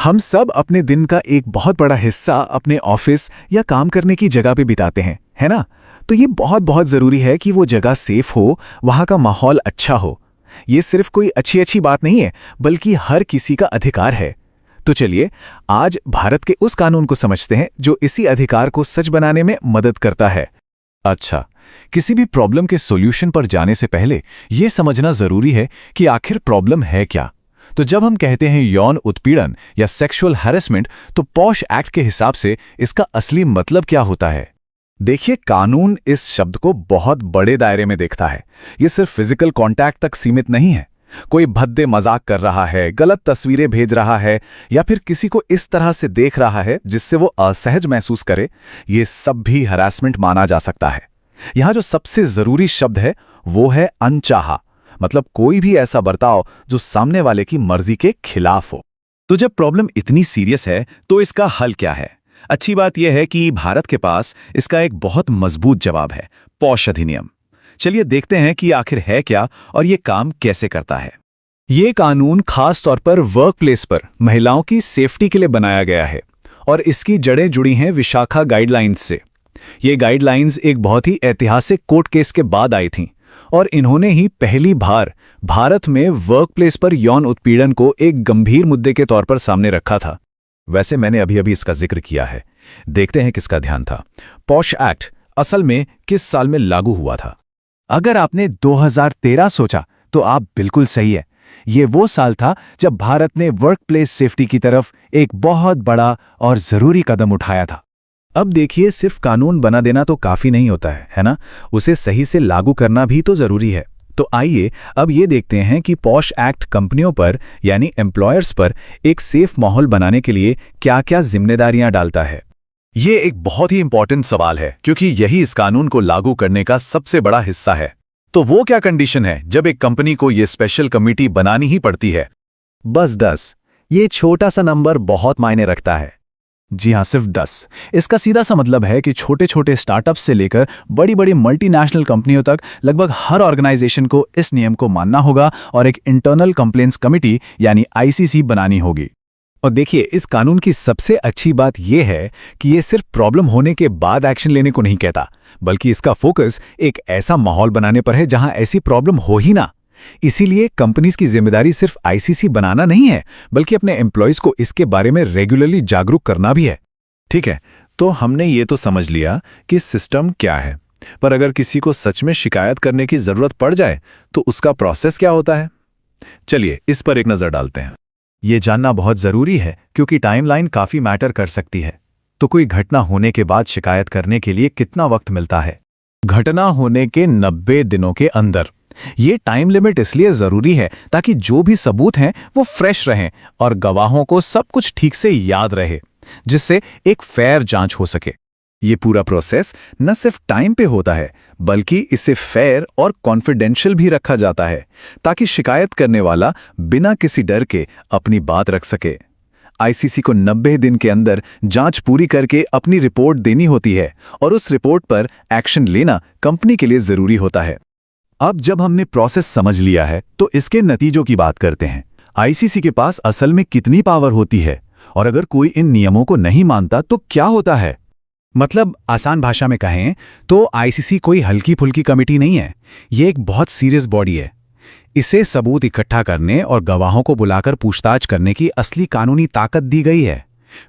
हम सब अपने दिन का एक बहुत बड़ा हिस्सा अपने ऑफिस या काम करने की जगह पे बिताते हैं, है ना? तो ये बहुत बहुत ज़रूरी है कि वो जगह सेफ हो, वहाँ का माहौल अच्छा हो। ये सिर्फ कोई अच्छी अच्छी बात नहीं है, बल्कि हर किसी का अधिकार है। तो चलिए आज भारत के उस कानून को समझते हैं जो इसी अधिकार को सच बनाने में मदद करता है। अच्छा, किसी भी प्रॉब्लम के सॉल्यूशन पर जाने से पहले ये समझना जरूरी है कि आखिर प्रॉब्लम है क्या। तो जब हम कहते हैं यौन उत्पीड़न या सेक्सुअल हैरेसमेंट, तो पॉश एक्ट के हिसाब से इसका असली मतलब क्या होता है? देखिए, कानून इस शब्द को बहुत बड़े दायरे में देखता है। ये सिर्फ फिजिकल कांटेक्ट तक सीमित नहीं है। कोई भद्दे मजाक कर रहा है, गलत तस्वीरें भेज रहा है या फिर किसी को इस तरह से देख रहा है जिससे वो असहज महसूस करे, ये सब भी हरासमेंट माना जा सकता है। यहां जो सबसे जरूरी शब्द है वो है अनचाहा, मतलब कोई भी ऐसा बर्ताव जो सामने वाले की मर्जी के खिलाफ हो। तो जब प्रॉब्लम इतनी सीरियस है तो इसका हल क्या है? अच्छी बात यह है कि भारत के पास इसका एक बहुत मजबूत जवाब है, पॉश अधिनियम। चलिए देखते हैं कि आखिर है क्या और ये काम कैसे करता है। ये कानून खास तौर पर वर्क प्लेस पर महिलाओं की सेफ्टी के लिए बनाया गया है और इसकी जड़ें जुड़ी हैं विशाखा गाइडलाइंस से। ये गाइडलाइंस एक बहुत ही ऐतिहासिक कोर्ट केस के बाद आई थीं और इन्होंने ही पहली बार भारत में वर्क प्लेस पर यौन उत्पीड़न को एक गंभीर मुद्दे के तौर पर सामने रखा था। वैसे मैंने अभी इसका जिक्र किया है, देखते हैं किसका ध्यान था। पॉश एक्ट असल में किस साल में लागू हुआ था? अगर आपने 2013 सोचा तो आप बिल्कुल सही है। ये वो साल था जब भारत ने वर्क प्लेस सेफ्टी की तरफ एक बहुत बड़ा और जरूरी कदम उठाया था। अब देखिए, सिर्फ कानून बना देना तो काफी नहीं होता है ना? उसे सही से लागू करना भी तो जरूरी है। तो आइए अब ये देखते हैं कि पॉश एक्ट कंपनियों पर यानी एम्प्लॉयर्स पर एक सेफ माहौल बनाने के लिए क्या-क्या जिम्मेदारियां डालता है। ये एक बहुत ही इंपॉर्टेंट सवाल है क्योंकि यही इस कानून को लागू करने का सबसे बड़ा हिस्सा है। तो वो क्या कंडीशन है जब एक कंपनी को ये स्पेशल कमेटी बनानी ही पड़ती है? बस 10। ये छोटा सा नंबर बहुत मायने रखता है। जी हाँ, सिर्फ 10। इसका सीधा सा मतलब है कि छोटे छोटे स्टार्टअप्स से लेकर बड़ी बड़ी मल्टीनेशनल कंपनियों तक लगभग हर ऑर्गेनाइजेशन को इस नियम को मानना होगा और एक इंटरनल कंप्लेंट्स कमेटी यानी आईसीसी बनानी होगी। और देखिए, इस कानून की सबसे अच्छी बात यह है कि ये सिर्फ प्रॉब्लम होने के बाद एक्शन लेने को नहीं कहता, बल्कि इसका फोकस एक ऐसा माहौल बनाने पर है जहां ऐसी प्रॉब्लम हो ही ना। इसीलिए कंपनीज की जिम्मेदारी सिर्फ आईसीसी बनाना नहीं है, बल्कि अपने एम्प्लॉयज को इसके बारे में रेगुलरली जागरूक करना भी है। ठीक है, तो हमने ये तो समझ लिया कि सिस्टम क्या है, पर अगर किसी को सच में शिकायत करने की जरूरत पड़ जाए तो उसका प्रोसेस क्या होता है? चलिए इस पर एक नजर डालते हैं। ये जानना बहुत जरूरी है क्योंकि टाइमलाइन काफी मैटर कर सकती है। तो कोई घटना होने के बाद शिकायत करने के लिए कितना वक्त मिलता है? घटना होने के 90 दिनों के अंदर। ये टाइम लिमिट इसलिए जरूरी है ताकि जो भी सबूत हैं वो फ्रेश रहें और गवाहों को सब कुछ ठीक से याद रहे, जिससे एक फेयर जांच हो सके। ये पूरा प्रोसेस न सिर्फ टाइम पे होता है, बल्कि इसे फेयर और कॉन्फिडेंशियल भी रखा जाता है ताकि शिकायत करने वाला बिना किसी डर के अपनी बात रख सके। आईसीसी को 90 दिन के अंदर जांच पूरी करके अपनी रिपोर्ट देनी होती है और उस रिपोर्ट पर एक्शन लेना कंपनी के लिए जरूरी होता है। अब जब हमने प्रोसेस समझ लिया है तो इसके नतीजों की बात करते हैं। आईसीसी के पास असल में कितनी पावर होती है और अगर कोई इन नियमों को नहीं मानता तो क्या होता है? मतलब आसान भाषा में कहें तो आईसीसी कोई हल्की फुल्की कमेटी नहीं है। ये एक बहुत सीरियस बॉडी है। इसे सबूत इकट्ठा करने और गवाहों को बुलाकर पूछताछ करने की असली कानूनी ताकत दी गई है,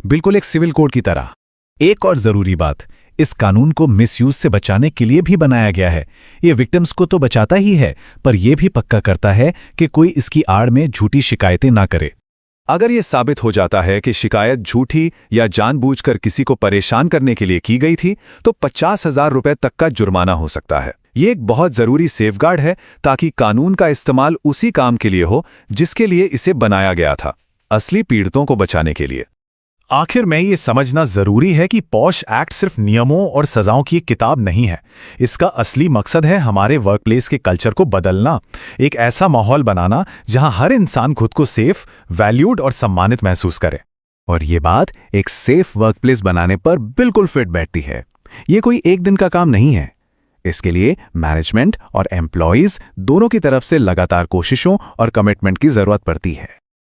बिल्कुल एक सिविल कोर्ट की तरह। एक और जरूरी बात, इस कानून को मिसयूज से बचाने के लिए भी बनाया गया है। ये विक्टिम्स को तो बचाता ही है, पर यह भी पक्का करता है कि कोई इसकी आड़ में झूठी शिकायतें ना करे। अगर ये साबित हो जाता है कि शिकायत झूठी या जानबूझकर किसी को परेशान करने के लिए की गई थी, तो 50,000 रुपए तक का जुर्माना हो सकता है। ये एक बहुत जरूरी सेफगार्ड है ताकि कानून का इस्तेमाल उसी काम के लिए हो जिसके लिए इसे बनाया गया था, असली पीड़ितों को बचाने के लिए। आखिर में ये समझना जरूरी है कि पॉश एक्ट सिर्फ नियमों और सजाओं की एक किताब नहीं है। इसका असली मकसद है हमारे वर्कप्लेस के कल्चर को बदलना, एक ऐसा माहौल बनाना जहां हर इंसान खुद को सेफ, वैल्यूड और सम्मानित महसूस करे। और ये बात एक सेफ वर्कप्लेस बनाने पर बिल्कुल फिट बैठती है। ये कोई एक दिन का काम नहीं है। इसके लिए मैनेजमेंट और एम्प्लॉयज दोनों की तरफ से लगातार कोशिशों और कमिटमेंट की जरूरत पड़ती है।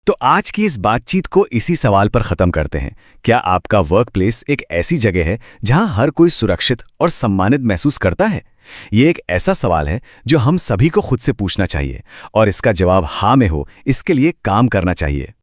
तो आज की इस बातचीत को इसी सवाल पर खत्म करते हैं। क्या आपका वर्क प्लेस एक ऐसी जगह है जहां हर कोई सुरक्षित और सम्मानित महसूस करता है? ये एक ऐसा सवाल है जो हम सभी को खुद से पूछना चाहिए, और इसका जवाब हाँ में हो, इसके लिए काम करना चाहिए।